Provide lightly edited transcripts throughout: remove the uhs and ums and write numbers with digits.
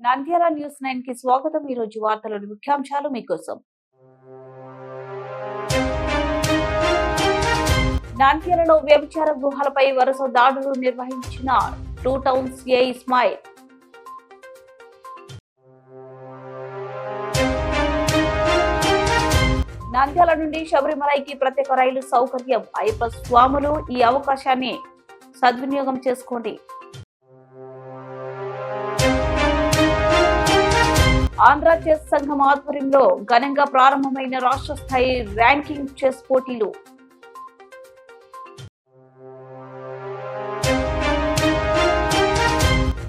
Nandyal news 9 కి స్వాగతం. ఈ రోజు వార్తలోని ముఖ్యాంశాలు మీకోసం. నంద్యాలలో వ్యభిచార గృహాలపై వరుస దాడులు నిర్వహించిన two town CI Ismail. Nandyal నుండి శబరిమలైకి ప్రత్యేక రైలు సౌకర్యం. అయ్యప్ప స్వాములు ఈ అవకాశాన్ని సద్వినియోగం చేసుకోండి. ఆంధ్ర చెస్ సంఘం ఆధ్వర్యంలో ఘనంగా ప్రారంభమైన రాష్ట్ర స్థాయి ర్యాంకింగ్ చెస్ పోటీలు.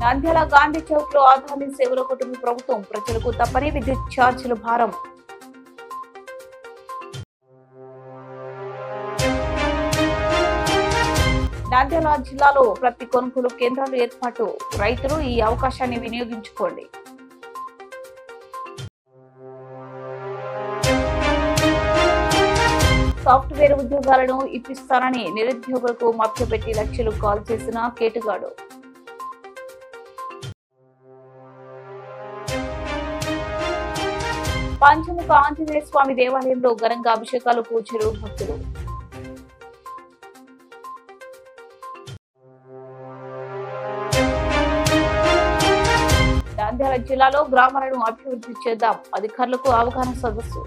నంద్యాల గాంధీ చౌక్ లో ఆదాని సేవల కుటుంబ ప్రభుత్వం ప్రజలకు తప్పని విద్యుత్ ఛార్జీల భారం. నంద్యాల జిల్లాలో ప్రతి కొనుగోలు కేంద్రాలు ఏర్పాటు. రైతులు ఈ అవకాశాన్ని వినియోగించుకోండి. సాఫ్ట్వేర్ ఉద్యోగాలను ఇప్పిస్తానని నిరుద్యోగులకు మభ్యపెట్టి లక్షలు కాల్ చేసిన కేటుగాడు. పంచముఖ ఆంజనేయ స్వామి దేవాలయంలో ఘనంగా అభిషేకాలు, పూజలు, భక్తులు. నంద్యాల జిల్లాలో గ్రామాలను అభివృద్ధి చేద్దాం. అధికారులకు అవగాహన సదస్సు.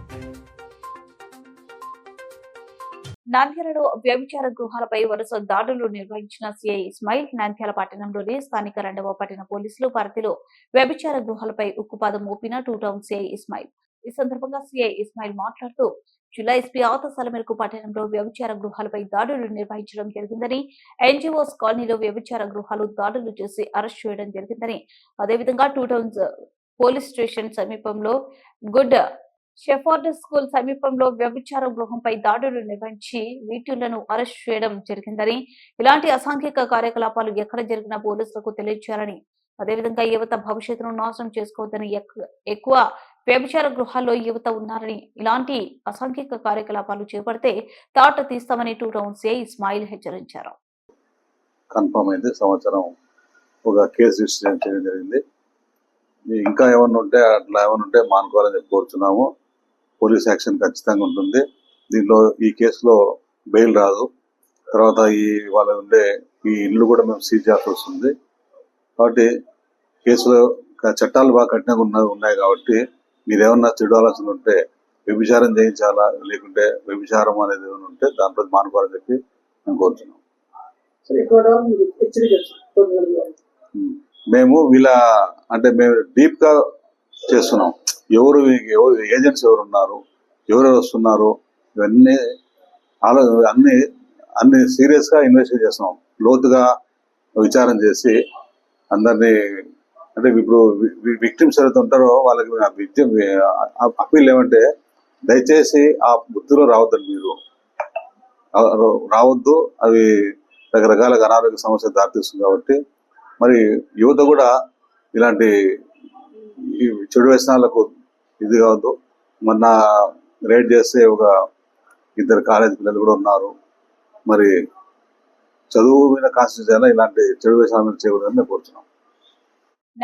నంద్యాలలో వ్యభిచార గృహాలపై వరుస దాడులు నిర్వహించిన సిఐ ఇస్మాయిల్. నంద్యాల పట్టణంలోని స్థానిక 2వ పట్టణ పోలీసులు పరిధిలో వ్యభిచార గృహాలపై ఉక్కుపాదం మోపిన టూ టౌన్ సిఐ ఇస్మాయిల్. ఈ సందర్భంగా సిఐ ఇస్మాయిల్ మాట్లాడుతూ, జిల్లా ఎస్పీ ఆదేశాల మేరకు పట్టణంలో వ్యభిచార గృహాలపై దాడులు నిర్వహించడం జరిగిందని, ఎన్జీఓస్ కాలనీలో వ్యభిచార గృహాలు దాడులు చేసి అరెస్ట్ చేయడం జరిగిందని, అదేవిధంగా టూ టౌన్స్ పోలీస్ స్టేషన్ సమీపంలో గుడ్ షెఫర్డ్ స్కూల్ సమీపంలో వ్యభిచార గృహంపై దాడులు నిర్వహించి వీటిలను అరెస్ట్ చేయడం జరిగిందని, ఇలాంటి అసాంఘిక కార్యకలాపాలు ఎక్కడ జరిగినా పోలీసులకు తెలియజేయాలని, అదేవిధంగా యువత భవిష్యత్తును నాశనం చేసుకోవద్దని, ఎక్కువ వ్యభిచార గృహాల్లో యువత ఉన్నారని, ఇలాంటి అసాంఘిక కార్యకలాపాలు చేపడితే తాట తీస్తామని టూ టౌన్ సిఐ ఇస్మాయిల్ హెచ్చరించారు. కన్ఫర్మ్ అయింది. సంవత్సరం ఒక కేసు రిజిస్టర్ చేయడం జరిగింది. ఇంకా ఏమన్నా ఉంటే అట్లా ఏమన్నా ఉంటే మానుకోవాలని చెప్పి కోరుతున్నాము. పోలీస్ యాక్షన్ ఖచ్చితంగా ఉంటుంది. దీంట్లో ఈ కేసులో బెయిల్ రాదు. తర్వాత వాళ్ళ ఉండే ఈ ఇల్లు కూడా మేము సీజ్ చేయాల్సి వస్తుంది. కాబట్టి కేసులో చట్టాలు బాగా కఠినంగా ఉన్నాయి. కాబట్టి మీరు ఏమన్నా చెడు ఆలోచన ఉంటే వ్యభిచారం చేయించాలా, లేకుంటే వ్యభిచారం అనేది ఏమైనా ఉంటే దాంట్లో మానుకోవాలని చెప్పి మేము కోరుతున్నాం. మేము మేము డీప్ గా చేస్తున్నాం. ఎవరు ఏజెంట్స్ ఎవరు ఉన్నారు, ఎవరెవరు వస్తున్నారు, ఇవన్నీ అన్ని సీరియస్ గా ఇన్వెస్టిగేట్ చేస్తున్నాం. లోతుగా విచారం చేసి అందరినీ, అంటే ఇప్పుడు విక్టిమ్స్ ఎవరైతే ఉంటారో వాళ్ళకి అప్పీల్ ఏమంటే, దయచేసి ఆ బుద్ధిలో రావద్దండి, మీరు రావద్దు. అవి రకరకాల అనారోగ్య సమస్యలు దారితీస్తుంది. కాబట్టి మరి యువత కూడా ఇలాంటి చెడు వ్యసనాలకు ఇది కావద్దు. మొన్న రైడ్ చేస్తే ఒక 2 కాలేజ్ పిల్లలు కూడా ఉన్నారు. మరి చదువు మీద కాన్సన్ట్రేట్ ఇలాంటి చెడు వ్యసనాలు చేయకూడదని మేము కోరుతున్నాం.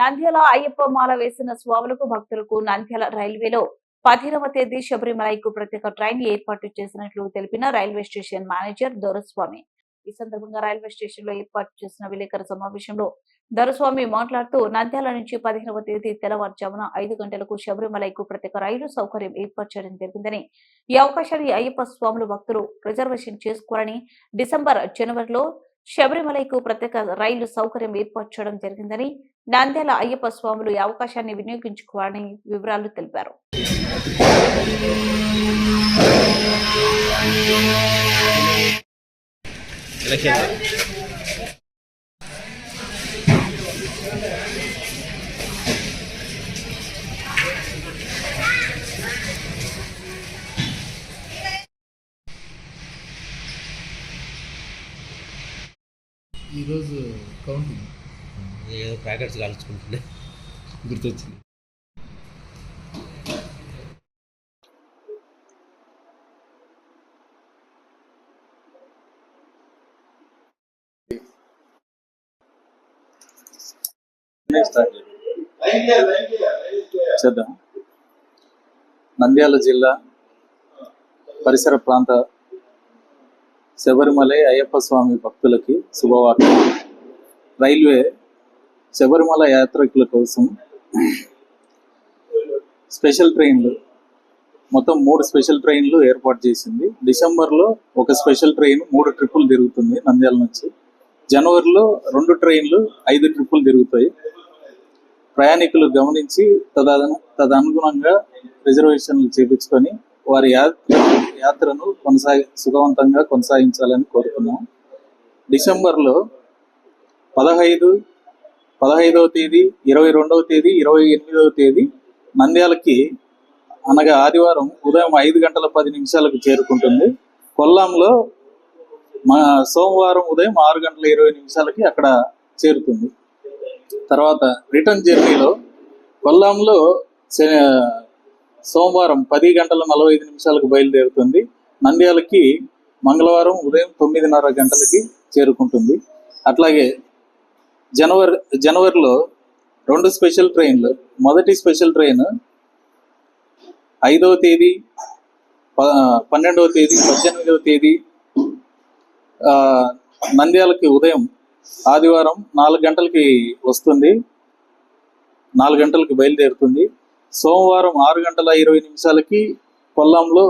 నంద్యాల అయ్యప్ప మాల వేసిన స్వాములకు, భక్తులకు నంద్యాల రైల్వేలో 15వ తేదీ శబరిమలైకు ప్రత్యేక ట్రైన్ ఏర్పాటు చేసినట్లు తెలిపిన రైల్వే స్టేషన్ మేనేజర్ దొరస్వామి. ఈ సందర్భంగా రైల్వే స్టేషన్ లో ఏర్పాటు చేసిన విలేకరుల సమావేశంలో దొరస్వామి మాట్లాడుతూ, నంద్యాల నుంచి 15వ తేదీ తెల్లవారుజామున 5 గంటలకు శబరిమలైకు ప్రత్యేక రైలు సౌకర్యం ఏర్పాటు చేయడం జరిగిందని, ఈ అవకాశాన్ని అయ్యప్ప స్వాములు భక్తులు రిజర్వేషన్ చేసుకోవాలని, డిసెంబర్, జనవరిలో శబరిమలైకు ప్రత్యేక రైలు సౌకర్యం ఏర్పాటు చేయడం జరిగిందని, నంద్యాల అయ్యప్ప స్వాములు ఈ అవకాశాన్ని వినియోగించుకోవాలని వివరాలు తెలిపారు. ఈరోజు కౌంటింగ్ ఏదో ప్యాకెట్స్ కాల్చుకుంటుండే గుర్తొచ్చింది. చేద్దాం. నంద్యాల జిల్లా పరిసర ప్రాంత శబరిమలై అయ్యప్ప స్వామి భక్తులకి శుభవార్త. రైల్వే శబరిమల యాత్రికుల కోసం స్పెషల్ ట్రైన్లు మొత్తం 3 స్పెషల్ ట్రైన్లు ఏర్పాటు చేసింది. డిసెంబర్లో ఒక స్పెషల్ ట్రైన్ 3 ట్రిప్పులు తిరుగుతుంది నంద్యాల నుంచి. జనవరిలో 2 ట్రైన్లు 5 ట్రిప్పులు తిరుగుతాయి. ప్రయాణికులు గమనించి తదనుగుణంగా రిజర్వేషన్లు చేపించుకొని వారి యాత్రను సుఖవంతంగా కొనసాగించాలని కోరుతున్నాం. డిసెంబర్లో 15వ తేదీ, 22వ తేదీ, 28వ తేదీ నంద్యాలకి అనగా ఆదివారం ఉదయం 5:10 చేరుకుంటుంది. కొల్లాంలో సోమవారం ఉదయం 6:20 అక్కడ చేరుతుంది. తర్వాత రిటర్న్ జర్నీలో కొల్లాంలో సోమవారం 10:45 బయలుదేరుతుంది. నంద్యాలకి మంగళవారం ఉదయం 9:30 చేరుకుంటుంది. అట్లాగే జనవరిలో 2 స్పెషల్ ట్రైన్లు. మొదటి స్పెషల్ ట్రైన్ 5వ తేదీ, 12వ తేదీ, 18వ తేదీ నంద్యాలకి ఉదయం ఆదివారం 4 వస్తుంది. 4 బయలుదేరుతుంది. సోమవారం 6:20 కొల్లాంలో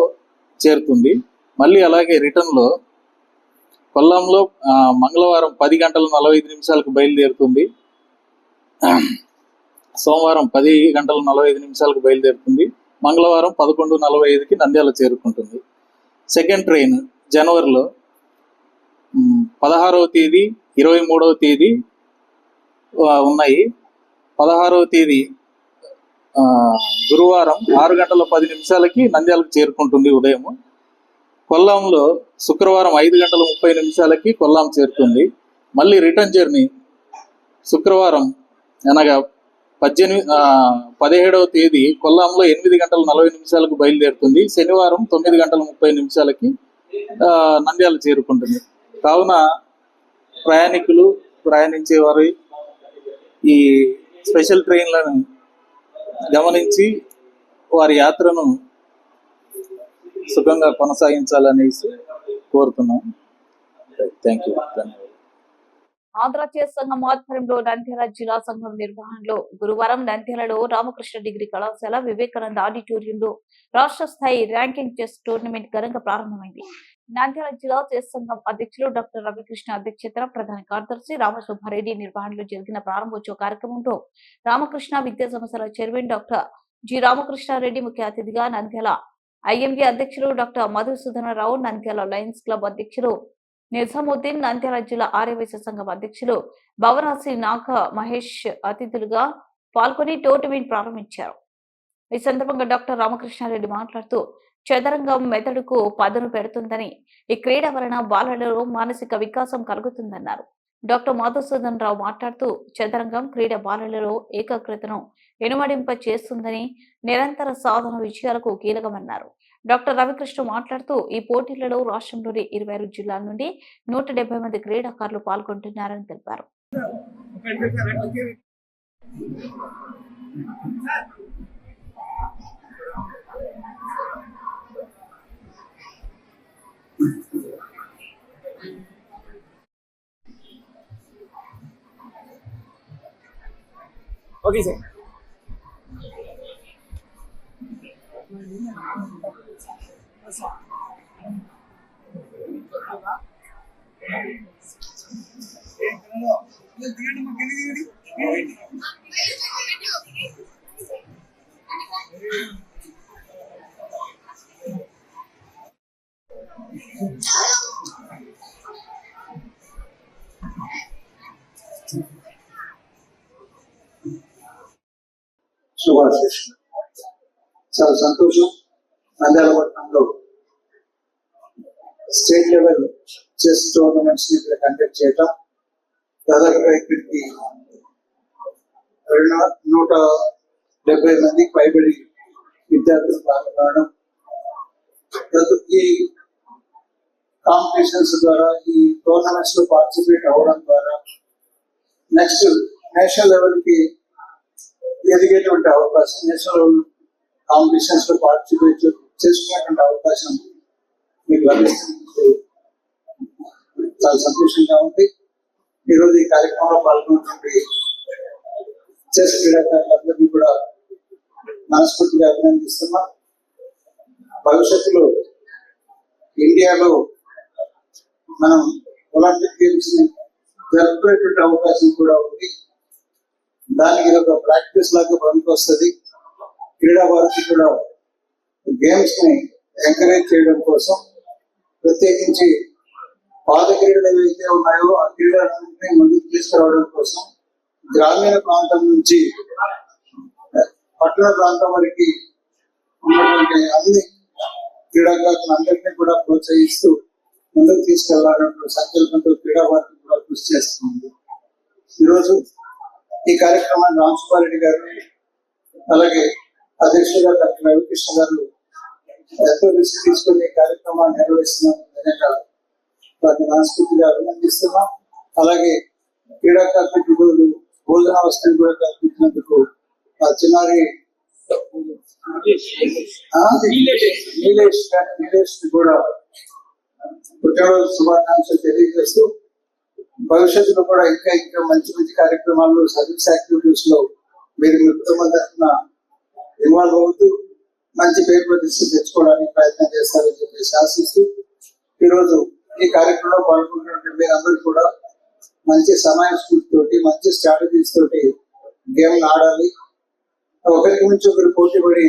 చేరుతుంది. మళ్ళీ అలాగే రిటర్న్లో కొల్లాంలో మంగళవారం 10:45 బయలుదేరుతుంది. సోమవారం 10:45 బయలుదేరుతుంది. మంగళవారం 11:45 నంద్యాల చేరుకుంటుంది. సెకండ్ ట్రైన్ జనవరిలో 16వ తేదీ, 23వ తేదీ ఉన్నాయి. 16వ తేదీ గురువారం 6:10 నంద్యాలకు చేరుకుంటుంది ఉదయం. కొల్లాంలో శుక్రవారం 5:30 కొల్లాం చేరుతుంది. మళ్ళీ రిటర్న్ జర్నీ శుక్రవారం అనగా 17వ తేదీ కొల్లాంలో 8:40 బయలుదేరుతుంది. శనివారం 9:30 నంద్యాల చేరుకుంటుంది. కావున ప్రయాణికులు ప్రయాణించేవారు ఈ స్పెషల్ ట్రైన్లను గమనించి వారి యాత్రను సుఖంగా కొనసాగించాలనేసి కోరుతున్నాం. Thank you. ఆంధ్ర చెస్ సంఘం ఆధ్వర్యంలో నంద్యాల జిల్లా సంఘం నిర్వహణలో గురువారం నంద్యాలలో రామకృష్ణ డిగ్రీ కళాశాల వివేకానంద ఆడిటోరియంలో రాష్ట్ర స్థాయి ర్యాంకింగ్ చెస్ టోర్నమెంట్ ఘనంగా ప్రారంభమైంది. నంద్యాల జిల్లా చెస్ సంఘం అధ్యక్షులు డాక్టర్ రవికృష్ణ అధ్యక్షతన ప్రధాన కార్యదర్శి రామసుబ్బారెడ్డి నిర్వహణలో జరిగిన ప్రారంభోత్సవ కార్యక్రమంలో రామకృష్ణ విద్యా సంస్థల చైర్మన్ డాక్టర్ జి రామకృష్ణారెడ్డి ముఖ్య అతిథిగా, నంద్యాల ఐఎండి అధ్యక్షులు doctor Madhusudana Rao, Nandyal Lions club అధ్యక్షులు నిజాముద్దీన్, నంద్యాల జిల్లా ఆర్యవైశ్య సంఘం అధ్యక్షులు భవనాసి నాగ మహేష్ అతిథులుగా పాల్గొని టోర్నమెంట్ ప్రారంభించారు. ఈ సందర్భంగా డాక్టర్ రామకృష్ణారెడ్డి మాట్లాడుతూ చదరంగం మెదడుకు పదును పెడుతుందని, ఈ క్రీడ వలన బాలలలో మానసిక వికాసం కలుగుతుందన్నారు. డాక్టర్ మధుసూదన్ రావు మాట్లాడుతూ చదరంగం క్రీడ బాలలలో ఏకాగ్రతను ఎనుమడింప చేస్తుందని, నిరంతర సాధన విజయాలకు కీలకమన్నారు. డాక్టర్ రవికృష్ణ మాట్లాడుతూ ఈ పోటీలలో రాష్ట్రంలోని 26 జిల్లాల నుండి 170 మంది క్రీడాకారులు పాల్గొంటున్నారని తెలిపారు. Okay sir. శుభాశిష్యులు. చాలా సంతోషం. నంద్యాల పట్టణంలో స్టేట్ లెవెల్ చెస్ టోర్నమెంట్స్ ఇక్కడ కండక్ట్ చేయటం, దాదాపుగా ఇక్కడికి 170 మందికి పైబడి విద్యార్థులు పాల్గొనడం, ఈ కాంపిటీషన్స్ ద్వారా, ఈ టోర్నమెంట్స్ లో పార్టిసిపేట్ అవ్వడం ద్వారా నెక్స్ట్ నేషనల్ లెవెల్ కి ఎదిగేటువంటి అవకాశం, నేషనల్ కాంపిటీషన్స్ లో పార్టిసిపేట్ చేసుకునేటువంటి అవకాశం మీకు లభిస్తుంది. చాలా సంతోషంగా ఉంది. ఈరోజు ఈ కార్యక్రమంలో పాల్గొన్నటువంటి చెస్ క్రీడాకారులందరినీ కూడా మనస్ఫూర్తిగా అభినందిస్తున్నాం. భవిష్యత్తులో ఇండియాలో మనం ఒలింపిక్ గేమ్స్ ని జరుపుకునేటువంటి అవకాశం కూడా ఉంది. దానికి ఒక ప్రాక్టీస్ లాగా పనికొస్తుంది. క్రీడా భారతి కూడా గేమ్స్ ని ఎంకరేజ్ చేయడం కోసం, ప్రత్యేకించి పాత క్రీడలు ఏవైతే ఉన్నాయో ఆ క్రీడలన్నింటినీ ముందుకు తీసుకురావడం కోసం గ్రామీణ ప్రాంతం నుంచి పట్టణ ప్రాంతం వరకు ఉన్నటువంటి అన్ని క్రీడాకారులందరినీ కూడా ప్రోత్సహిస్తూ ముందుకు తీసుకెళ్లాలన్న సంకల్పంతో క్రీడా భారతి కూడా కృషి చేస్తుంది. ఈరోజు ఈ కార్యక్రమాన్ని రామసుబ్బారెడ్డి గారు, అలాగే అధ్యక్షులుగా డాక్టర్ రవికృష్ణ గారు ఎంతో రిస్క్ తీసుకుని ఈ కార్యక్రమాన్ని నిర్వహిస్తున్నాం. నిజంగా వారిని మనస్ఫూర్తిగా అభినందిస్తున్నాం. అలాగే క్రీడాకారులకు భోజన వస్తువులు కూడా కల్పించినందుకు చిన్నారి నీలేష్ కూడా పుట్టినరోజు శుభాకాంక్షలు తెలియజేస్తూ, భవిష్యత్తులో కూడా ఇంకా ఇంకా మంచి మంచి కార్యక్రమాల్లో, సర్వీస్ యాక్టివిటీస్ లో మీరు మీ కుటుంబం తరఫున ఇన్వాల్వ్ అవుతూ మంచి పేరు ప్రతిష్టలు తెచ్చుకోవడానికి ప్రయత్నం చేస్తారని చెప్పేసి ఆశిస్తూ, ఈరోజు ఈ కార్యక్రమంలో పాల్గొన్నటువంటి మీరందరూ కూడా మంచి సమయ స్ఫూర్తితోటి, మంచి స్ట్రాటజీస్ తోటి గేమ్ ఆడాలి. ఒకరికి మించి ఒకరు పోటీ పడి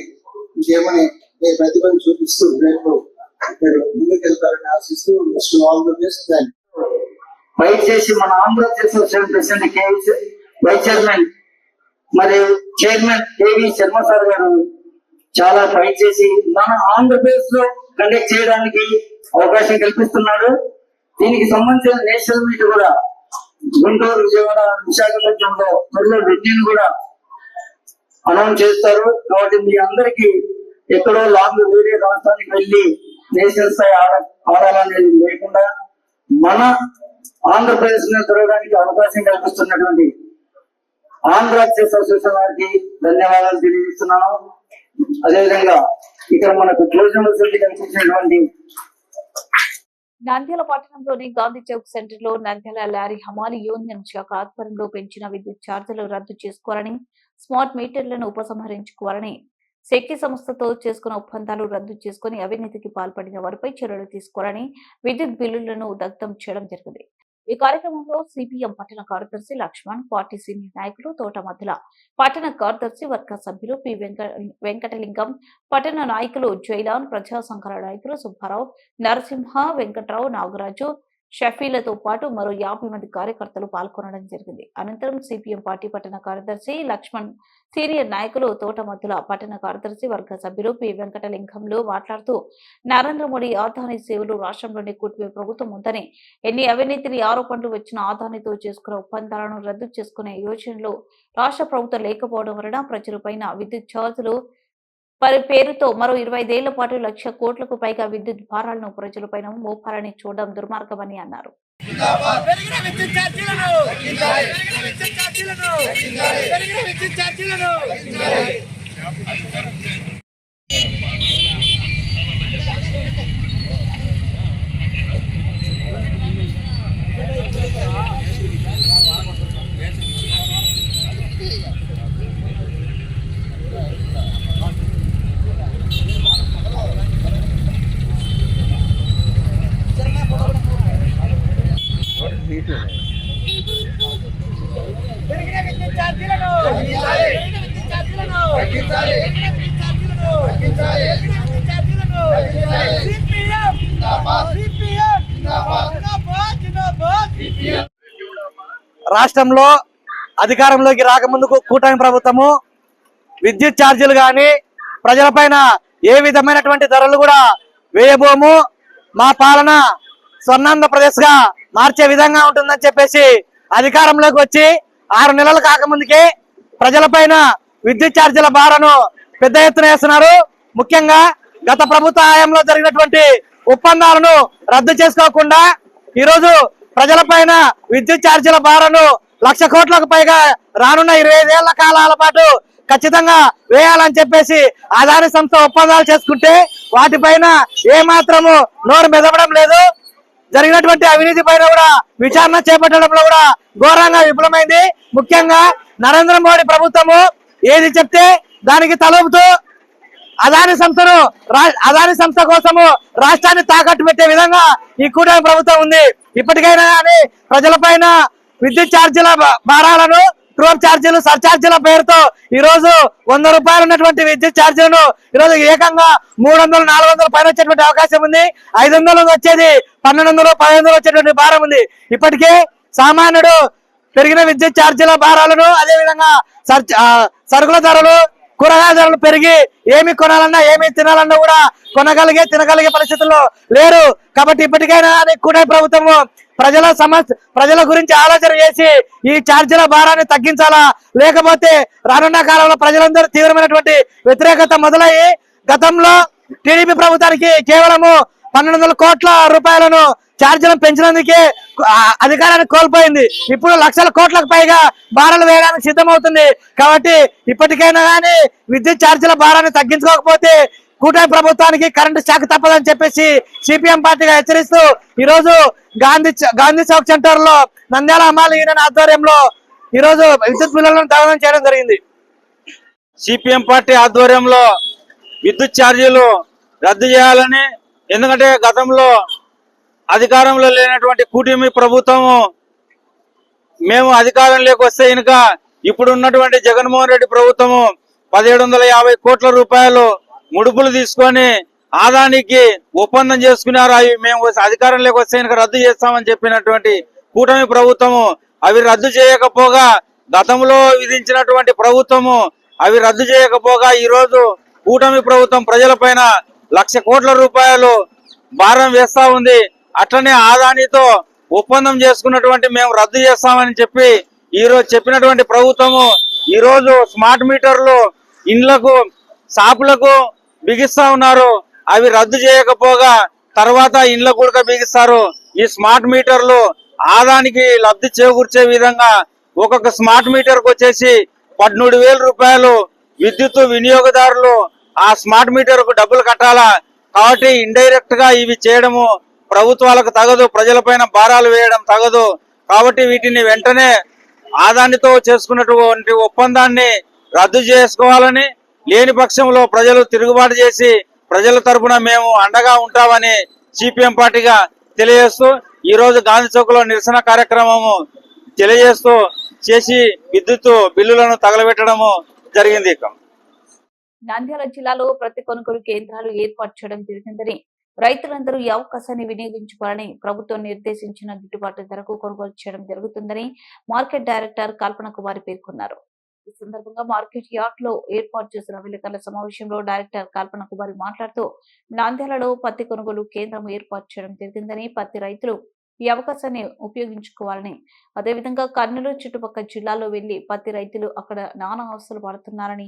గేమ్ని మీ ప్రతిభను చూపిస్తూ రేపు మీరు ముందుకెళ్తారని ఆశిస్తూ all the best. Thank you. Fight చేసి మన Andhra Pradesh president KV vice chairman మరియు చైర్మన్ కేవీ శర్మ సార్ గారు చాలా ఫైట్ చేసి మన ఆంధ్రప్రదేశ్ లో కండక్ట్ చేయడానికి అవకాశం కల్పిస్తున్నారు. దీనికి సంబంధించిన నేషనల్ మీట్ కూడా గుంటూరు, విజయవాడ, విశాఖపట్నంలో త్వరలో వెన్యూని కూడా అనౌన్స్ చేస్తారు. కాబట్టి మీ అందరికీ ఎక్కడో లాంగ్ వేరే రాష్ట్రానికి వెళ్ళి నేషనల్ స్థాయి ఆడాలనేది లేకుండా మన ఆంధ్రప్రదేశ్ ని తిరగడానికి అవకాశం కల్పిస్తున్నటువంటి ఆంధ్ర చెస్ అసోసియేషన్ వారికి ధన్యవాదాలు తెలియజేస్తున్నాను. అదేవిధంగా ఇక్కడ మనకు క్లోజింగ్ ఫెసిలిటీ కల్పించినటువంటి నంద్యాల పట్టణంలోని గాంధీ చౌక్ సెంటర్ లో నంద్యాల లారీ హమాలి యూనియన్ శాఖ ఆధ్వర్యంలో పెంచిన విద్యుత్ ఛార్జీలు రద్దు చేసుకోవాలని, స్మార్ట్ మీటర్లను ఉపసంహరించుకోవాలని, శక్తి సంస్థతో చేసుకున్న ఒప్పందాలు రద్దు చేసుకుని అవినీతికి పాల్పడిన వారిపై చర్యలు తీసుకోవాలని విద్యుత్ బిల్లులను దగ్ధం చేయడం జరిగింది. ఈ కార్యక్రమంలో సిపిఎం పట్టణ కార్యదర్శి లక్ష్మణ్, పార్టీ సీనియర్ నాయకులు తోటమద్దుల, పట్టణ కార్యదర్శి వర్గ సభ్యులు పి వెంకటలింగం, పట్టణ నాయకులు జైలాన్, ప్రజా సంఘాల నాయకులు సుబ్బారావు, నరసింహ, వెంకట్రావు, నాగరాజు, షఫీలతో పాటు మరో 50 మంది కార్యకర్తలు పాల్గొనడం జరిగింది. అనంతరం సిపిఎం పార్టీ పట్టణ కార్యదర్శి లక్ష్మణ్, సీనియర్ నాయకులు తోటమద్దుల, పట్టణ కార్యదర్శి వర్గ సభ్యులు పి వెంకటలింగంలో మాట్లాడుతూ, నరేంద్ర మోడీ ఆదాని సేవలు రాష్ట్రంలోని కూటమి ప్రభుత్వం ఉందని, ఎన్ని అవినీతిని ఆరోపణలు వచ్చిన ఆదానితో చేసుకున్న ఒప్పందాలను రద్దు చేసుకునే యోచనలో రాష్ట్ర ప్రభుత్వం లేకపోవడం వలన ప్రజలపైన విద్యుత్ ఛార్జీలు పేరుతో మరో 25 ఏళ్ల పాటు 1,00,000 కోట్లకు పైగా విద్యుత్ భారాలను ప్రజలపైన మోపాలని చూడడం దుర్మార్గమని అన్నారు. రాష్ట్రంలో అధికారంలోకి రాకముందుకు కూటమి ప్రభుత్వము విద్యుత్ ఛార్జీలు కానీ ప్రజలపైన ఏ విధమైనటువంటి ధరలు కూడా వేయబోము, మా పాలన స్వర్ణాంధ్రప్రదేశ్ గా మార్చే విధంగా ఉంటుందని చెప్పేసి అధికారంలోకి వచ్చి 6 నెలలు కాకముందుకే ప్రజలపైన విద్యుత్ ఛార్జీల భారాన్ని పెద్ద ఎత్తున వేస్తున్నారు. ముఖ్యంగా గత ప్రభుత్వ హయాంలో జరిగినటువంటి ఒప్పందాలను రద్దు చేసుకోకుండా ఈరోజు ప్రజలపైన విద్యుత్ ఛార్జీల భారాన్ని 1,00,000 కోట్లకు పైగా రానున్న 25 ఏళ్ల కాలాల పాటు ఖచ్చితంగా వేయాలని చెప్పేసి అదాని సంస్థ ఒప్పందాలు చేసుకుంటే వాటిపైన ఏమాత్రము నోరు మెదపడం లేదు. జరిగినటువంటి అవినీతి పైన కూడా విచారణ చేపట్టడంలో కూడా ఘోరంగా విఫలమైంది. ముఖ్యంగా నరేంద్ర మోడీ ప్రభుత్వము ఏది చెప్తే దానికి తలూపుతూ అదాని సంస్థ కోసము రాష్ట్రాన్ని తాకట్టు పెట్టే విధంగా ఈ కూటమి ప్రభుత్వం ఉంది. ఇప్పటికైనా కానీ ప్రజలపైన విద్యుత్ ఛార్జీల భారాలను, ట్రోప్ ఛార్జీలు, సర్ఛార్జీల పేరుతో ఈ రోజు 100 రూపాయలు ఉన్నటువంటి విద్యుత్ ఛార్జీలను ఈ రోజు ఏకంగా 300, 400 పైన వచ్చేటువంటి అవకాశం ఉంది. 500 వచ్చేది 1200, 1500 వచ్చేటువంటి భారం ఉంది. ఇప్పటికే సామాన్యుడు పెరిగిన విద్యుత్ ఛార్జీల భారాలను, అదేవిధంగా సరుకుల ధరలు, కూరగాయల ధరలు పెరిగి ఏమి కొనాలన్నా ఏమి తినాలన్నా కూడా తినగలిగే పరిస్థితుల్లో లేరు. కాబట్టి ఇప్పటికైనా కూటమి ప్రభుత్వము ప్రజల గురించి ఆలోచన చేసి ఈ ఛార్జీల భారాన్ని తగ్గించాలా, లేకపోతే రానున్న కాలంలో ప్రజలందరూ తీవ్రమైనటువంటి వ్యతిరేకత మొదలయ్యి గతంలో టీడీపీ ప్రభుత్వానికి కేవలము 1200 కోట్ల రూపాయలను ఛార్జీలను పెంచినందుకే అధికారాన్ని కోల్పోయింది. ఇప్పుడు లక్షల కోట్లకు పైగా భారాలు వేయడానికి సిద్ధమవుతుంది. కాబట్టి ఇప్పటికైనా కానీ విద్యుత్ ఛార్జీల భారాన్ని తగ్గించుకోకపోతే కూటమి ప్రభుత్వానికి కరెంటు షాక్ తప్పదని చెప్పేసి సిపిఎం పార్టీగా హెచ్చరిస్తూ ఈ రోజు గాంధీ చౌక్ సెంటర్ లో నంద్యాల అమ్మాలి యూనియన్ ఆధ్వర్యంలో ఈ రోజు విద్యుత్ బిల్లులను దహనం చేయడం జరిగింది. సిపిఎం పార్టీ ఆధ్వర్యంలో విద్యుత్ ఛార్జీలు రద్దు చేయాలని, ఎందుకంటే గతంలో అధికారంలో లేనటువంటి కూటమి ప్రభుత్వము మేము అధికారంలోకి వస్తే కనుక ఇప్పుడు ఉన్నటువంటి జగన్మోహన్ రెడ్డి ప్రభుత్వము 1750 కోట్ల రూపాయలు ముడుపులు తీసుకొని ఆదానికి ఒప్పందం చేసుకున్నారు. అవి మేము అధికారంలోకి వస్తే కనుక రద్దు చేస్తామని చెప్పినటువంటి కూటమి ప్రభుత్వము అవి రద్దు చేయకపోగా, గతంలో విధించినటువంటి ప్రభుత్వము అవి రద్దు చేయకపోగా ఈ రోజు కూటమి ప్రభుత్వం ప్రజలపైన 1,00,000 కోట్ల రూపాయలు భారం వేస్తా ఉంది. అట్లనే ఆదానితో ఒప్పందం చేసుకున్నటువంటి మేము రద్దు చేస్తామని చెప్పి ఈ రోజు చెప్పినటువంటి ప్రభుత్వము ఈ రోజు స్మార్ట్ మీటర్లు ఇండ్లకు, షాపులకు బిగిస్తా ఉన్నారు. అవి రద్దు చేయకపోగా తర్వాత ఇండ్లకు కూడా బిగిస్తారు. ఈ స్మార్ట్ మీటర్లు ఆదానికి లబ్ధి చేకూర్చే విధంగా ఒక్కొక్క స్మార్ట్ మీటర్ కు వచ్చేసి 13,000 రూపాయలు విద్యుత్ వినియోగదారులు ఆ స్మార్ట్ మీటర్ కు డబ్బులు కట్టాలా. కాబట్టి ఇండైరెక్ట్ గా ఇవి చేయడము ప్రభుత్వాలకు తగదు, ప్రజలపైన భారాలు వేయడం తగదు. కాబట్టి వీటిని వెంటనే ఆదానితో చేసుకున్నటువంటి ఒప్పందాన్ని రద్దు చేసుకోవాలని, లేని పక్షంలో ప్రజలు తిరుగుబాటు చేసి ప్రజల తరపున మేము అండగా ఉంటామని సిపిఎం పార్టీగా తెలియజేస్తూ ఈ రోజు గాంధీ చౌక్ లో నిరసన కార్యక్రమము తెలియజేస్తూ చేసి విద్యుత్ బిల్లులను తగలబెట్టడము జరిగింది. నంద్యాల జిల్లాలో ప్రతి కొనుగోలు కేంద్రాలు ఏర్పాటు చేయడం జరిగిందని, రైతులందరూ ఈ అవకాశాన్ని వినియోగించుకోవాలని ప్రభుత్వం నిర్దేశించిన గిట్టుబాటు ధరకు కొనుగోలు చేయడం జరుగుతుందని మార్కెట్ డైరెక్టర్ కల్పన కుమారి పేర్కొన్నారు. ఈ సందర్భంగా మార్కెట్ యార్డ్ లో ఏర్పాటు చేసిన విలేకరుల సమావేశంలో డైరెక్టర్ కల్పన కుమారి మాట్లాడుతూ నంద్యాలలో పత్తి కొనుగోలు కేంద్రం ఏర్పాటు చేయడం జరిగిందని, పత్తి రైతులు ఈ అవకాశాన్ని ఉపయోగించుకోవాలని, అదేవిధంగా కర్నూలు చుట్టుపక్కల జిల్లాల్లో వెళ్లి పత్తి రైతులు అక్కడ నానా అవస్థలు పడుతున్నారని,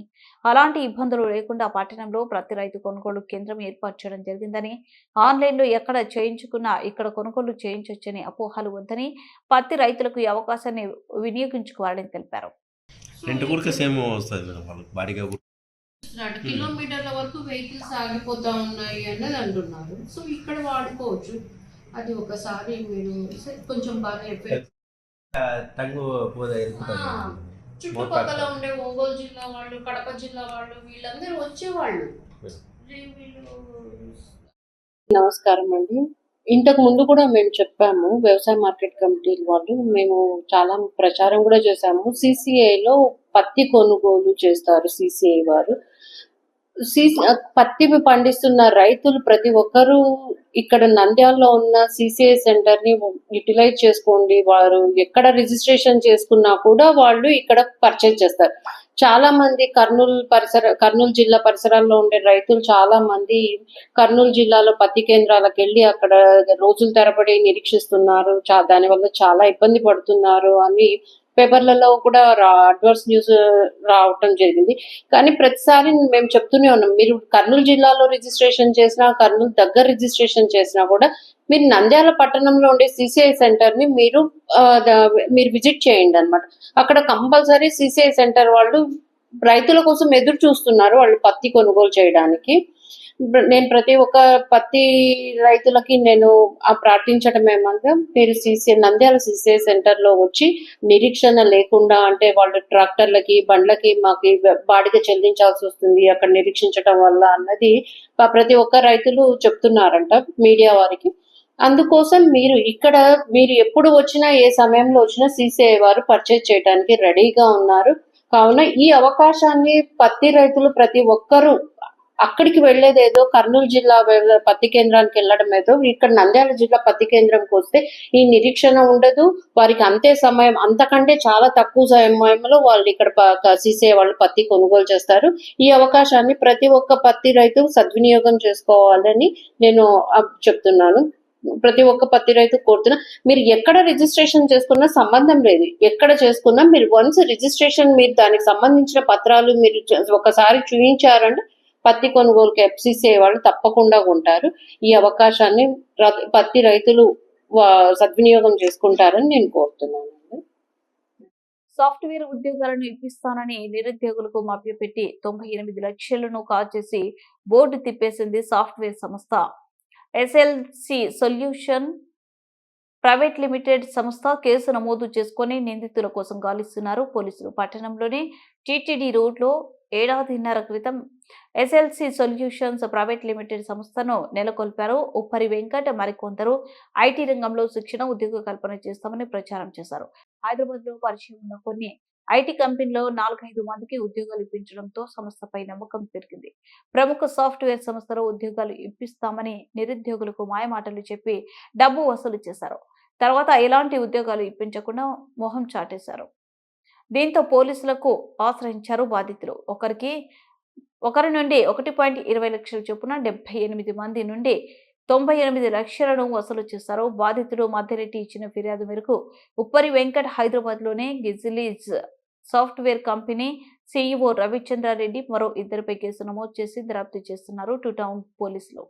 అలాంటి ఇబ్బందులు లేకుండా పట్టణంలో ప్రతి రైతు కొనుగోలు కేంద్రం ఏర్పాటు చేయడం జరిగిందని, ఆన్లైన్ లో ఎక్కడ చేయించుకున్నా ఇక్కడ కొనుగోలు చేయించొచ్చని అపోహలు వద్దని, పత్తి రైతులకు ఈ అవకాశాన్ని వినియోగించుకోవాలని తెలిపారు. కిలోమీటర్ల వరకు వెహికల్స్ ఆగిపోతా ఉన్నాయి అన్నది అంటున్నారు. సో ఇక్కడ వాడుకోవచ్చు. అది ఒకసారి మీరు కొంచెం బాగా చుట్టుపక్కల ఉండే ఒంగోలు జిల్లా వాళ్ళు, కడప జిల్లా వాళ్ళు వీళ్ళందరూ వచ్చేవాళ్ళు. నమస్కారం అండి. ఇంతకు ముందు కూడా మేము చెప్పాము, వ్యవసాయ మార్కెట్ కమిటీ వాళ్ళు మేము చాలా ప్రచారం కూడా చేశాము. సిసిఐలో పత్తి కొనుగోలు చేస్తారు సిసిఐ వారు. పత్తి పండిస్తున్న రైతులు ప్రతి ఒక్కరూ ఇక్కడ నంద్యాలలో ఉన్న సిసిఐ సెంటర్ ని యూటిలైజ్ చేసుకోండి. వారు ఎక్కడ రిజిస్ట్రేషన్ చేసుకున్నా కూడా వాళ్ళు ఇక్కడ పర్చేజ్ చేస్తారు. చాలా మంది కర్నూలు జిల్లా పరిసరాల్లో ఉండే రైతులు చాలా మంది కర్నూలు జిల్లాలో పత్తి కేంద్రాలకు వెళ్ళి అక్కడ రోజుల తరబడి నిరీక్షిస్తున్నారు. దానివల్ల చాలా ఇబ్బంది పడుతున్నారు అని పేపర్లలో కూడా అడ్వర్స్ న్యూస్ రావటం జరిగింది. కానీ ప్రతిసారి మేము చెప్తూనే ఉన్నాం, మీరు కర్నూలు జిల్లాలో రిజిస్ట్రేషన్ చేసినా, కర్నూలు దగ్గర రిజిస్ట్రేషన్ చేసినా కూడా మీరు నంద్యాల పట్టణంలో ఉండే సిసిఐ సెంటర్ ని మీరు విజిట్ చేయండి అన్నమాట. అక్కడ కంపల్సరీ సిసిఐ సెంటర్ వాళ్ళు రైతుల కోసం ఎదురు చూస్తున్నారు వాళ్ళు పత్తి కొనుగోలు చేయడానికి. నేను ప్రతి ఒక్క పత్తి రైతులకి నేను ప్రార్థించడం ఏమనగా, మీరు నంద్యాల CCI సెంటర్ లో వచ్చి నిరీక్షణ లేకుండా, అంటే వాళ్ళు ట్రాక్టర్లకి బండ్లకి మాకు బాడిగ చెల్లించాల్సి వస్తుంది అక్కడ నిరీక్షించడం వల్ల అన్నది ప్రతి ఒక్క రైతులు చెప్తున్నారంట మీడియా వారికి. అందుకోసం మీరు ఎప్పుడు వచ్చినా ఏ సమయంలో వచ్చినా CCI వారు పర్చేజ్ చేయడానికి రెడీగా ఉన్నారు. కావున ఈ అవకాశాన్ని పత్తి రైతులు ప్రతి ఒక్కరూ అక్కడికి వెళ్లేదేదో కర్నూలు జిల్లా పత్తి కేంద్రానికి వెళ్ళడం ఏదో, ఇక్కడ నంద్యాల జిల్లా పత్తి కేంద్రంకి వస్తే ఈ నిరీక్షణ ఉండదు. వారికి అంతకంటే చాలా తక్కువ సమయంలో వాళ్ళు ఇక్కడ CCI వాళ్ళు పత్తి కొనుగోలు చేస్తారు. ఈ అవకాశాన్ని ప్రతి ఒక్క పత్తి రైతు సద్వినియోగం చేసుకోవాలని నేను చెప్తున్నాను. ప్రతి ఒక్క పత్తి రైతు కోరుతున్నా, మీరు ఎక్కడ రిజిస్ట్రేషన్ చేసుకున్నా సంబంధం లేదు, ఎక్కడ చేసుకున్నా మీరు వన్స్ రిజిస్ట్రేషన్, మీరు దానికి సంబంధించిన పత్రాలు మీరు ఒకసారి చూపించారంటే పత్తి కొనుగోలుకి FCCI వాళ్ళు తప్పకుండా ఉంటారు. ఈ అవకాశాన్ని పత్తి రైతులు సద్వినియోగం చేసుకుంటారని నేను కోరుతున్నాను. సాఫ్ట్వేర్ ఉద్యోగాలను ఇప్పిస్తానని నిరుద్యోగులకు మభ్యపెట్టి 98 లక్షలను కాజేసి బోర్డు తిప్పేసింది సాఫ్ట్వేర్ సంస్థ SLC సొల్యూషన్ ప్రైవేట్ లిమిటెడ్ సంస్థ. కేసు నమోదు చేసుకుని నిందితుల కోసం గాలిస్తున్నారు పోలీసులు. పట్టణంలోని TTD రోడ్లో ఏడాదిన్నర క్రితం SLC సొల్యూషన్స్ ప్రైవేట్ లిమిటెడ్ సంస్థను నెలకొల్పారు. ఉప్పరి వెంకట్ మరికొందరు IT రంగంలో శిక్షణ ఉద్యోగ కల్పన చేస్తామని ప్రచారం చేశారు. హైదరాబాద్ లో పరిచయం ఉన్న కొన్ని IT కంపెనీలో 4-5 మందికి ఉద్యోగాలు ఇప్పించడంతో సంస్థపై నమ్మకం పెరిగింది. ప్రముఖ సాఫ్ట్వేర్ సంస్థలో ఉద్యోగాలు ఇప్పిస్తామని నిరుద్యోగులకు మాయమాటలు చెప్పి డబ్బు వసూలు చేశారు. తర్వాత ఎలాంటి ఉద్యోగాలు ఇప్పించకుండా మొహం చాటేశారు. దీంతో పోలీసులకు ఆశ్రయించారు బాధితులు. ఒకరి నుండి 1.20 లక్షల చొప్పున 78 మంది నుండి 98 లక్షలను వసూలు చేశారు. బాధితుడు మధ్యరెడ్డి ఇచ్చిన ఫిర్యాదు మేరకు ఉప్పరి వెంకట్ హైదరాబాద్ లోనే గిజిలీజ్ సాఫ్ట్వేర్ కంపెనీ CEO రవిచంద్రారెడ్డి మరో 2 కేసు నమోదు చేసి దర్యాప్తు చేస్తున్నారు 2 టౌన్ పోలీసులు.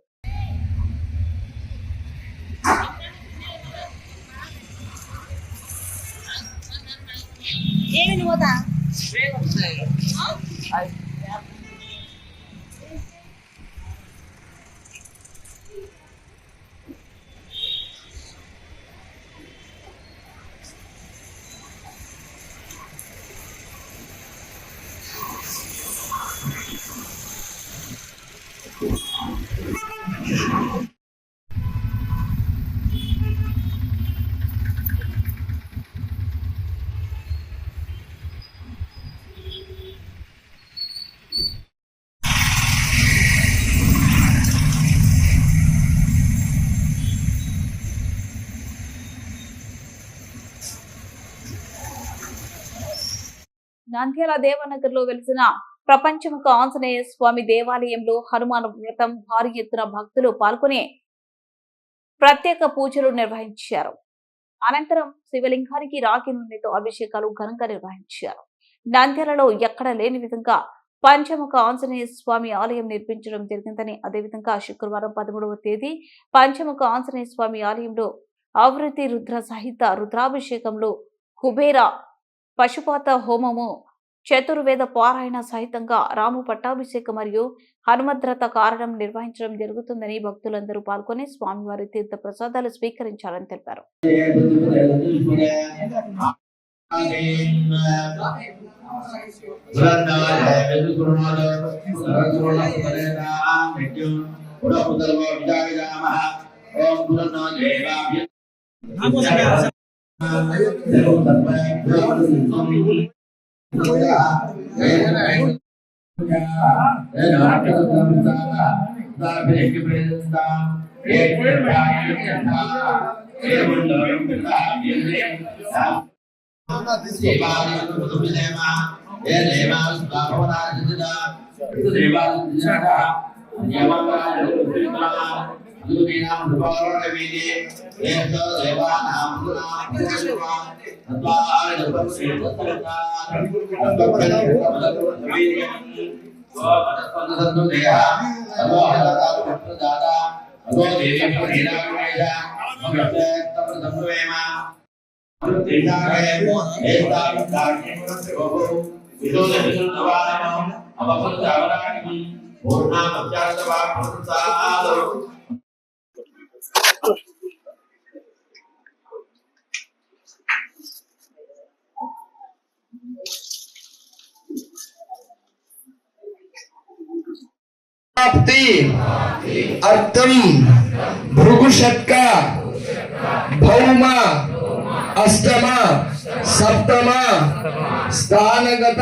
నంద్యాల దేవనగర్ లో వెలిసిన ప్రపంచముఖ ఆంజనేయ స్వామి దేవాలయంలో హనుమాన్ వ్రతం భారీ ఎత్తున భక్తులు పాల్గొని ప్రత్యేక పూజలు నిర్వహించారు. అనంతరం శివలింగానికి రాగి నూనెతో అభిషేకాలు ఘనంగా నిర్వహించారు. నంద్యాలలో ఎక్కడ లేని విధంగా పంచముఖ ఆంజనేయ స్వామి ఆలయం నిర్మించడం జరిగిందని, అదేవిధంగా శుక్రవారం 13వ తేదీ పంచముఖ ఆంజనేయ స్వామి ఆలయంలో ఆవృతి రుద్ర సహిత రుద్రాభిషేకంలో కుబేర పశుపాత హోమము, చతుర్వేద పారాయణ సహితంగా రాము పట్టాభిషేకం మరియు హనుమద్రత కారణం నిర్వహించడం జరుగుతుందని భక్తులందరూ పాల్గొని స్వామివారి తీర్థ ప్రసాదాలు స్వీకరించాలని తెలిపారు. Kita అర్థం భృగుషట్క భౌమ అష్టమ సప్తమ స్థానగత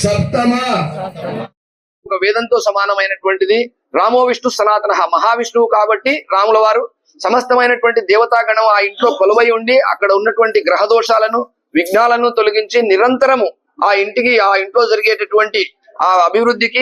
సప్తమ. ఒక వేదంతో సమానమైనటువంటిది. రామో విష్ణు సనాతన, మహావిష్ణువు కాబట్టి రాముల వారు సమస్తమైనటువంటి దేవతాగణం ఆ ఇంట్లో కొలువై ఉండి అక్కడ ఉన్నటువంటి గ్రహ దోషాలను విఘ్నాలను తొలగించి నిరంతరము ఆ ఇంట్లో జరిగేటటువంటి ఆ అభివృద్ధికి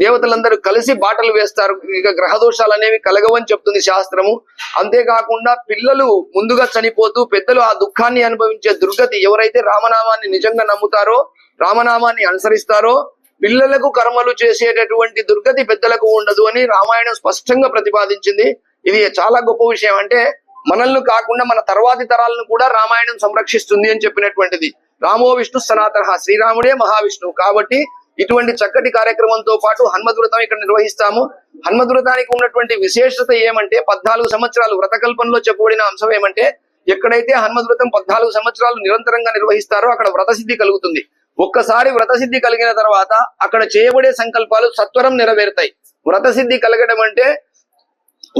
దేవతలందరూ కలిసి బాటలు వేస్తారు. ఇక గ్రహ దోషాలు అనేవి కలగవని చెప్తుంది శాస్త్రము. అంతేకాకుండా పిల్లలు ముందుగా చనిపోతూ పెద్దలు ఆ దుఃఖాన్ని అనుభవించే దుర్గతి, ఎవరైతే రామనామాన్ని నిజంగా నమ్ముతారో రామనామాన్ని అనుసరిస్తారో పిల్లలకు కర్మలు చేసేటటువంటి దుర్గతి పెద్దలకు ఉండదు అని రామాయణం స్పష్టంగా ప్రతిపాదించింది. ఇది చాలా గొప్ప విషయం. అంటే మనల్ని కాకుండా మన తర్వాతి తరాలను కూడా రామాయణం సంరక్షిస్తుంది అని చెప్పినటువంటిది. రామో విష్ణు సనాతన, శ్రీరాముడే మహావిష్ణువు కాబట్టి ఇటువంటి చక్కటి కార్యక్రమంతో పాటు హనుమద్వ్రతం ఇక్కడ నిర్వహిస్తాము. హనుమద్వ్రతానికి ఉన్నటువంటి విశేషత ఏమంటే 14 సంవత్సరాలు వ్రతకల్పంలో చెప్పబడిన అంశం ఏమంటే ఎక్కడైతే హనుమద్వ్రతం 14 సంవత్సరాలు నిరంతరంగా నిర్వహిస్తారో అక్కడ వ్రతసిద్ధి కలుగుతుంది. ఒక్కసారి వ్రతసిద్ధి కలిగిన తర్వాత అక్కడ చేయబడే సంకల్పాలు సత్వరం నెరవేరుతాయి. వ్రతసిద్ధి కలగడం అంటే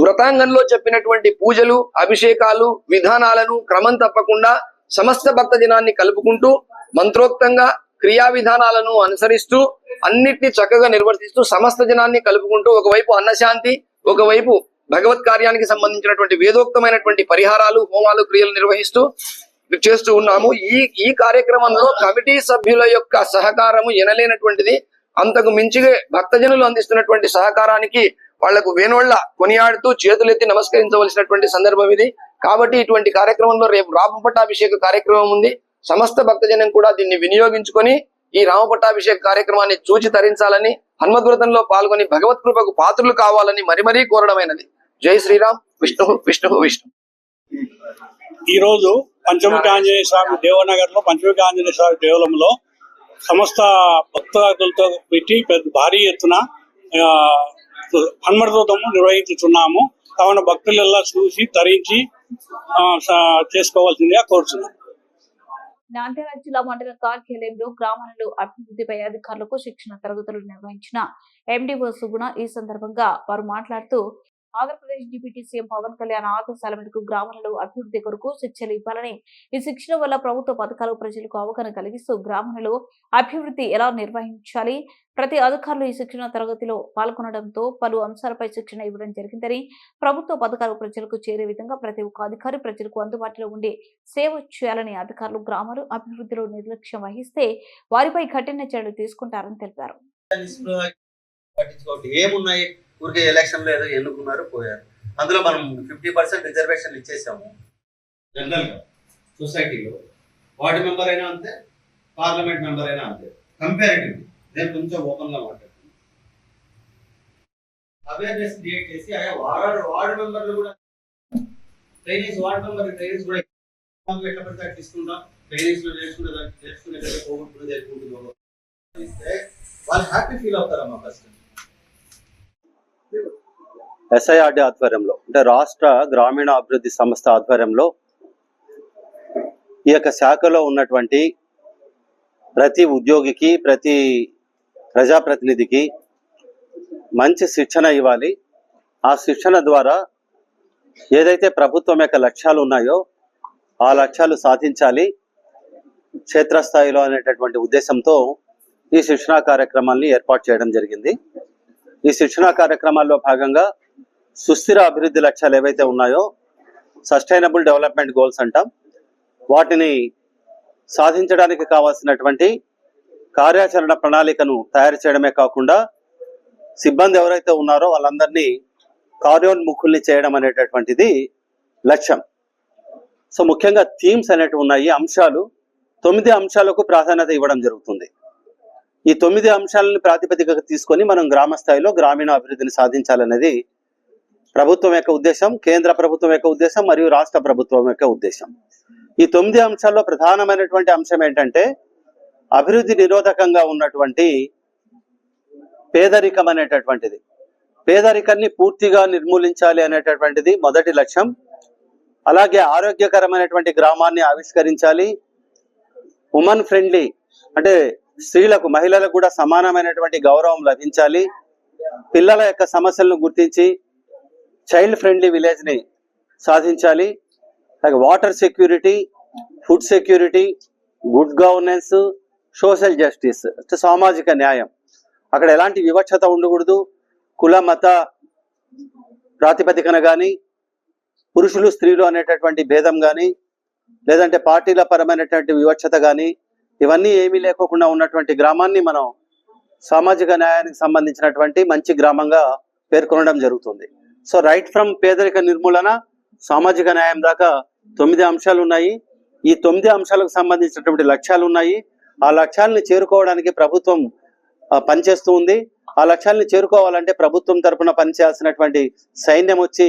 వ్రతాంగంలో చెప్పినటువంటి పూజలు అభిషేకాలు విధానాలను క్రమం తప్పకుండా సమస్త భక్త జనాన్ని కలుపుకుంటూ మంత్రోక్తంగా క్రియా విధానాలను అనుసరిస్తూ అన్నిటినీ చక్కగా నిర్వర్తిస్తూ సమస్త జనాన్ని కలుపుకుంటూ ఒకవైపు అన్నశాంతి, ఒకవైపు భగవత్ కార్యానికి సంబంధించినటువంటి వేదోక్తమైనటువంటి పరిహారాలు హోమాలు క్రియలు నిర్వహిస్తూ చేస్తూ ఉన్నాము. ఈ కార్యక్రమంలో కమిటీ సభ్యుల యొక్క సహకారము ఎనలేనటువంటిది. అంతకు మించి భక్తజనులు అందిస్తున్నటువంటి సహకారానికి వాళ్లకు వేణోళ్ల కొనియాడుతూ చేతులెత్తి నమస్కరించవలసినటువంటి సందర్భం ఇది. కాబట్టి ఇటువంటి కార్యక్రమంలో రేపు రామపట్టాభిషేక కార్యక్రమం ఉంది. సమస్త భక్తజనం కూడా దీన్ని వినియోగించుకొని ఈ రామపట్టాభిషేక కార్యక్రమాన్ని చూచి తరించాలని, హనుమద్వ్రతంలో పాల్గొని భగవత్ కృపకు పాత్రులు కావాలని మరీ కోరడమైనది. జై శ్రీరామ్. విష్ణు విష్ణు విష్ణు. ఈ రోజు పంచముఖి ఆంజనేయ స్వామి దేవనగర్ లో పంచముఖి ఆంజనేయ స్వామి దేవాలయంలో సమస్త భక్తులతో పెట్టి భారీ ఎత్తున హనుమద్వ్రతము నిర్వహించుతున్నాము. కావున భక్తులెల్లా చూసి తరించి చేసుకోవాల్సిందిగా కోరుతున్నాం. నంద్యాల జిల్లా మండల కార్యాలయంలో గ్రామాలలో అభివృద్ధిపై అధికారులకు శిక్షణ తరగతులు నిర్వహించిన ఎండీఓ సుగుణ. ఈ సందర్భంగా వారు మాట్లాడుతూ ఆంధ్రప్రదేశ్ డిప్యూటీ సీఎం పవన్ కళ్యాణ్ ఆదేశాల మేరకు గ్రామాలలో అభివృద్ధి కొరకు శిక్షలు ఇవ్వాలని, ఈ శిక్షణ వల్ల ప్రభుత్వ పథకాలు ప్రజలకు అవగాహన కలిగిస్తూ గ్రామాలలో అభివృద్ధి ఎలా నిర్వహించాలి, ప్రతి అధికారులు ఈ శిక్షణ తరగతిలో పాల్గొనడంతో పలు అంశాలపై శిక్షణ ఇవ్వడం జరిగిందని, ప్రభుత్వ పథకాలు ప్రజలకు చేరే విధంగా ప్రతి ఒక్క అధికారి ప్రజలకు అందుబాటులో ఉండి సేవ చేయాలని, అధికారులు గ్రామాలు అభివృద్ధిలో నిర్లక్ష్యం వహిస్తే వారిపై కఠిన చర్యలు తీసుకుంటారని తెలిపారు. ఏమున్నాయి, ఊరికే ఎలక్షన్ లో ఏదో ఎన్నుకున్నారు పోయారు. అందులో మనం 50% రిజర్వేషన్లు ఇచ్చేసాము. జనరల్ గా సొసైటీలో వార్డు మెంబర్ అయినా అంతే, పార్లమెంట్ మెంబర్ అయినా అంతే. కంపారిటివ్లీ నేను కొంచెం ఓపెన్ గా మాట్లాడుతున్నాను. అవేర్నెస్ క్రియేట్ చేసి వార్డు మెంబర్లు కూడా ట్రైనింగ్స్, వార్డు మెంబర్ ట్రైనింగ్స్ కూడా ఎట్లా పడితే తీసుకుంటాం. ట్రైనింగ్స్ లో నేర్చుకునే పోగొట్టుకుని జరుపుకుంటున్నాం. వాళ్ళు హ్యాపీ ఫీల్ అవుతారమ్మా. ఫస్ట్ SIRD ఆధ్వర్యంలో అంటే రాష్ట్ర గ్రామీణ అభివృద్ధి సంస్థ ఆధ్వర్యంలో ఈ యొక్క శాఖలో ఉన్నటువంటి ప్రతి ఉద్యోగికి ప్రతి ప్రజాప్రతినిధికి మంచి శిక్షణ ఇవ్వాలి. ఆ శిక్షణ ద్వారా ఏదైతే ప్రభుత్వం యొక్క లక్ష్యాలు ఉన్నాయో ఆ లక్ష్యాలు సాధించాలి క్షేత్రస్థాయిలో అనేటటువంటి ఉద్దేశంతో ఈ శిక్షణా కార్యక్రమాన్ని ఏర్పాటు చేయడం జరిగింది. ఈ శిక్షణా కార్యక్రమాల్లో భాగంగా సుస్థిర అభివృద్ధి లక్ష్యాలు ఏవైతే ఉన్నాయో సస్టైనబుల్ డెవలప్మెంట్ గోల్స్ అంటాం, వాటిని సాధించడానికి కావాల్సినటువంటి కార్యాచరణ ప్రణాళికను తయారు చేయడమే కాకుండా సిబ్బంది ఎవరైతే ఉన్నారో వాళ్ళందరినీ కార్యోన్ముఖుల్ని చేయడం అనేటటువంటిది లక్ష్యం. సో ముఖ్యంగా థీమ్స్ అనేటివి ఉన్నాయి, అంశాలు 9 అంశాలకు ప్రాధాన్యత ఇవ్వడం జరుగుతుంది. ఈ 9 అంశాలను ప్రాతిపదికగా తీసుకొని మనం గ్రామ స్థాయిలో గ్రామీణ అభివృద్ధిని సాధించాలనేది ప్రభుత్వం యొక్క ఉద్దేశం, కేంద్ర ప్రభుత్వం యొక్క ఉద్దేశం మరియు రాష్ట్ర ప్రభుత్వం యొక్క ఉద్దేశం. ఈ 9 అంశాల్లో ప్రధానమైనటువంటి అంశం ఏంటంటే అభివృద్ధి నిరోధకంగా ఉన్నటువంటి పేదరికం అనేటటువంటిది. పేదరికాన్ని పూర్తిగా నిర్మూలించాలి అనేటటువంటిది మొదటి లక్ష్యం. అలాగే ఆరోగ్యకరమైనటువంటి గ్రామాన్ని ఆవిష్కరించాలి. ఉమెన్ ఫ్రెండ్లీ అంటే స్త్రీలకు, మహిళలకు కూడా సమానమైనటువంటి గౌరవం లభించాలి. పిల్లల యొక్క సమస్యలను గుర్తించి చైల్డ్ ఫ్రెండ్లీ విలేజ్ని సాధించాలి. అలాగే water security, food security, good governance, social justice అంటే సామాజిక న్యాయం. అక్కడ ఎలాంటి వివక్షత ఉండకూడదు. కుల మత ప్రాతిపదికన కానీ, పురుషులు స్త్రీలు అనేటటువంటి భేదం కానీ, లేదంటే పార్టీల పరమైనటువంటి వివక్షత కానీ, ఇవన్నీ ఏమీ లేకోకుండా ఉన్నటువంటి గ్రామాన్ని మనం సామాజిక న్యాయానికి సంబంధించినటువంటి మంచి గ్రామంగా పేర్కొనడం జరుగుతుంది. సో రైట్ ఫ్రమ్ పేదరిక నిర్మూలన, సామాజిక న్యాయం దాకా 9 అంశాలు ఉన్నాయి. ఈ 9 అంశాలకు సంబంధించినటువంటి లక్ష్యాలు ఉన్నాయి. ఆ లక్ష్యాలను చేరుకోవడానికి ప్రభుత్వం పనిచేస్తూ ఉంది. ఆ లక్ష్యాలను చేరుకోవాలంటే ప్రభుత్వం తరపున పనిచేయాల్సినటువంటి సైన్యం వచ్చి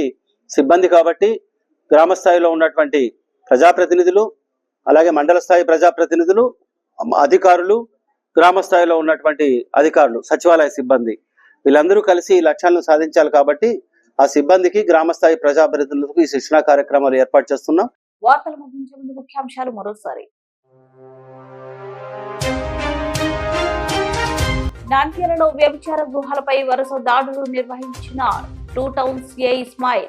సిబ్బంది కాబట్టి గ్రామ స్థాయిలో ఉన్నటువంటి ప్రజాప్రతినిధులు, అలాగే మండల స్థాయి ప్రజాప్రతినిధులు, అధికారులు, గ్రామ స్థాయిలో ఉన్నటువంటి అధికారులు, సచివాలయ సిబ్బంది, వీళ్ళందరూ కలిసి ఈ లక్ష్యాలను సాధించాలి. కాబట్టి ఆ సిబ్బందికి, గ్రామ స్థాయి ప్రజాప్రతినిధులకు ఈ శిక్షణా కార్యక్రమాలు ఏర్పాటు చేస్తున్నాం. వార్తలు ముగించే ముందు ముఖ్యాంశాలు మరోసారి. నంద్యాలలో వ్యభిచార గృహాలపై వరుస దాడులు నిర్వహించిన 2 టౌన్ సిఐ ఇస్మాయిల్.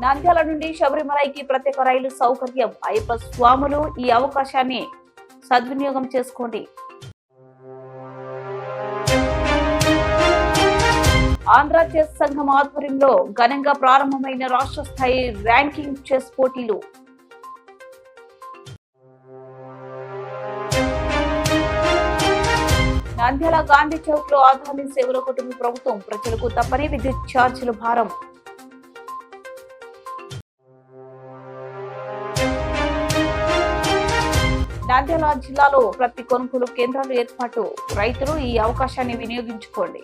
నంద్యాల నుండి శబరిమలైకి ప్రత్యేక రైలు సౌకర్యం. అయ్యప్ప స్వాములు ఈ అవకాశాన్ని సద్వినియోగం చేసుకోండి. ఆంధ్ర చెస్ సంఘం ఆధ్వర్యంలో ఘనంగా ప్రారంభమైన రాష్ట్ర స్థాయి ర్యాంకింగ్ చెస్ పోటీలు. నంద్యాల గాంధీ చౌక్ లో ఆధార్ సేవల కుటుంబ ప్రభుత్వం, ప్రజలకు తప్పని విద్యుత్ ఛార్జీల భారం. నంద్యాల జిల్లాలో ప్రతి కొనుగోలు కేంద్రాలు ఏర్పాటు. రైతులు ఈ అవకాశాన్ని వినియోగించుకోండి.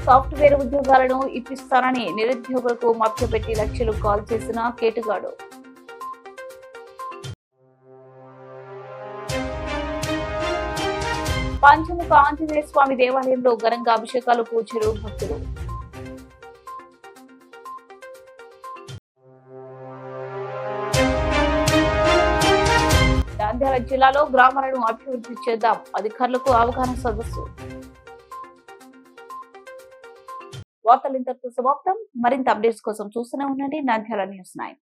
సాఫ్ట్వేర్ ఉద్యోగాలను ఇప్పిస్తానని నిరుద్యోగులకు మభ్యపెట్టి లక్షలు కాల్ చేసిన కేటుగాడు. పంచముఖ ఆంజనేయ స్వామి దేవాలయంలో ఘనంగా అభిషేకాలు, పూజలు, భక్తులు. నంద్యాల జిల్లాలో గ్రామాలను అభివృద్ధి చేద్దాం, అధికారులకు అవగాహన సదస్సు. వార్తలు ఇంతటితో సమాప్తం. మరింత అప్డేట్స్ కోసం చూస్తూనే ఉండండి నంద్యాల న్యూస్ 9.